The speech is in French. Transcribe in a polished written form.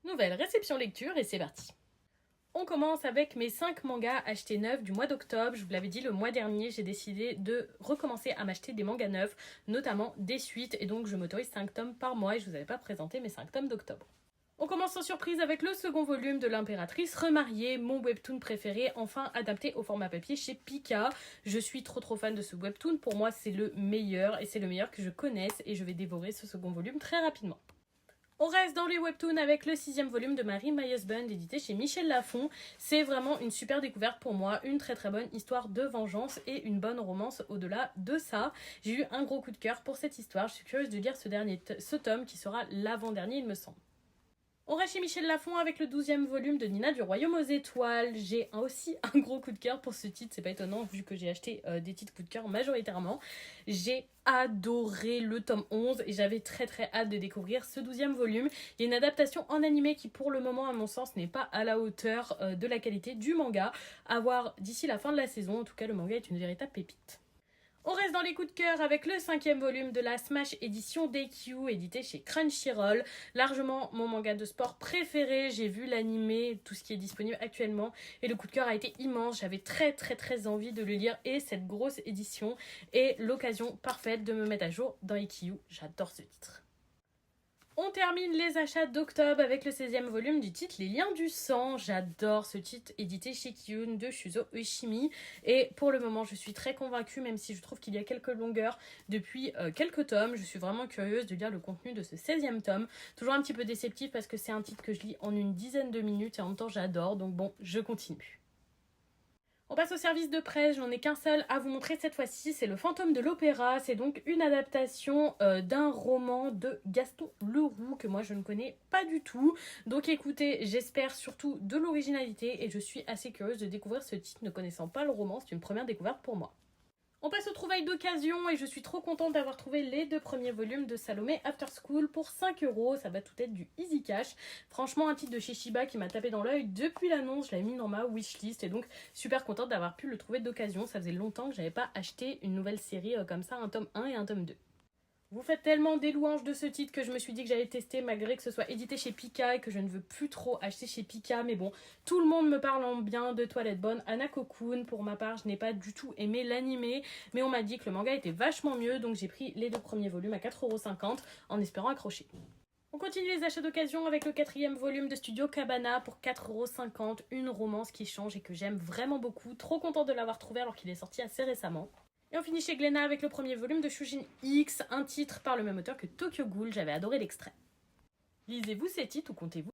Nouvelle réception lecture et c'est parti. On commence avec mes 5 mangas achetés neufs du mois d'octobre. Je vous l'avais dit le mois dernier, j'ai décidé de recommencer à m'acheter des mangas neufs, notamment des suites, et donc je m'autorise 5 tomes par mois et je vous avais pas présenté mes 5 tomes d'octobre. On commence sans surprise avec le second volume de l'Impératrice remariée, mon webtoon préféré, enfin adapté au format papier chez Pika. Je suis trop fan de ce webtoon, pour moi c'est le meilleur et c'est le meilleur que je connaisse et je vais dévorer ce second volume très rapidement. On reste dans les webtoons avec le 6e volume de Marry My Husband édité chez Michel Lafon. C'est vraiment une super découverte pour moi, une très bonne histoire de vengeance et une bonne romance au-delà de ça. J'ai eu un gros coup de cœur pour cette histoire, je suis curieuse de lire ce tome qui sera l'avant-dernier il me semble. On reste chez Michel Lafon avec le 12e volume de Nina du Royaume aux Étoiles. J'ai aussi un gros coup de cœur pour ce titre, c'est pas étonnant vu que j'ai acheté des titres coup de cœur majoritairement. J'ai adoré le tome 11 et j'avais très hâte de découvrir ce 12e volume. Il y a une adaptation en animé qui pour le moment à mon sens n'est pas à la hauteur de la qualité du manga. À voir d'ici la fin de la saison, en tout cas le manga est une véritable pépite. On reste dans les coups de cœur avec le 5e volume de la Smash édition DQ édité chez Crunchyroll. Largement mon manga de sport préféré, j'ai vu l'animé, tout ce qui est disponible actuellement et le coup de cœur a été immense. J'avais très envie de le lire et cette grosse édition est l'occasion parfaite de me mettre à jour dans Ikkyu. J'adore ce titre. On termine les achats d'octobre avec le 16e volume du titre Les Liens du Sang. J'adore ce titre édité chez Kiyun de Shuzo Ueshimi. Et pour le moment, je suis très convaincue, même si je trouve qu'il y a quelques longueurs depuis quelques tomes. Je suis vraiment curieuse de lire le contenu de ce 16e tome. Toujours un petit peu déceptif parce que c'est un titre que je lis en une dizaine de minutes et en même temps j'adore. Donc bon, je continue. On passe au service de presse, j'en ai qu'un seul à vous montrer cette fois-ci, c'est Le Fantôme de l'Opéra. C'est donc une adaptation d'un roman de Gaston Leroux que moi je ne connais pas du tout. Donc écoutez, j'espère surtout de l'originalité et je suis assez curieuse de découvrir ce titre ne connaissant pas le roman, c'est une première découverte pour moi. On passe aux trouvailles d'occasion et je suis trop contente d'avoir trouvé les 2 premiers volumes de Salomé After School pour 5€. Ça va tout être du easy cash. Franchement, un titre de chez Shiba qui m'a tapé dans l'œil depuis l'annonce. Je l'avais mis dans ma wishlist et donc super contente d'avoir pu le trouver d'occasion. Ça faisait longtemps que j'avais pas acheté une nouvelle série comme ça, un tome 1 et un tome 2. Vous faites tellement des louanges de ce titre que je me suis dit que j'allais tester malgré que ce soit édité chez Pika et que je ne veux plus trop acheter chez Pika. Mais bon, tout le monde me parle en bien de Toilette Bonne. Hanako-kun, pour ma part, je n'ai pas du tout aimé l'animé. Mais on m'a dit que le manga était vachement mieux. Donc j'ai pris les 2 premiers volumes à 4,50€ en espérant accrocher. On continue les achats d'occasion avec le 4e volume de Studio Cabana pour 4,50€. Une romance qui change et que j'aime vraiment beaucoup. Trop contente de l'avoir trouvé alors qu'il est sorti assez récemment. Et on finit chez Glénat avec le premier volume de Shujin X, un titre par le même auteur que Tokyo Ghoul. J'avais adoré l'extrait. Lisez-vous ces titres ou comptez-vous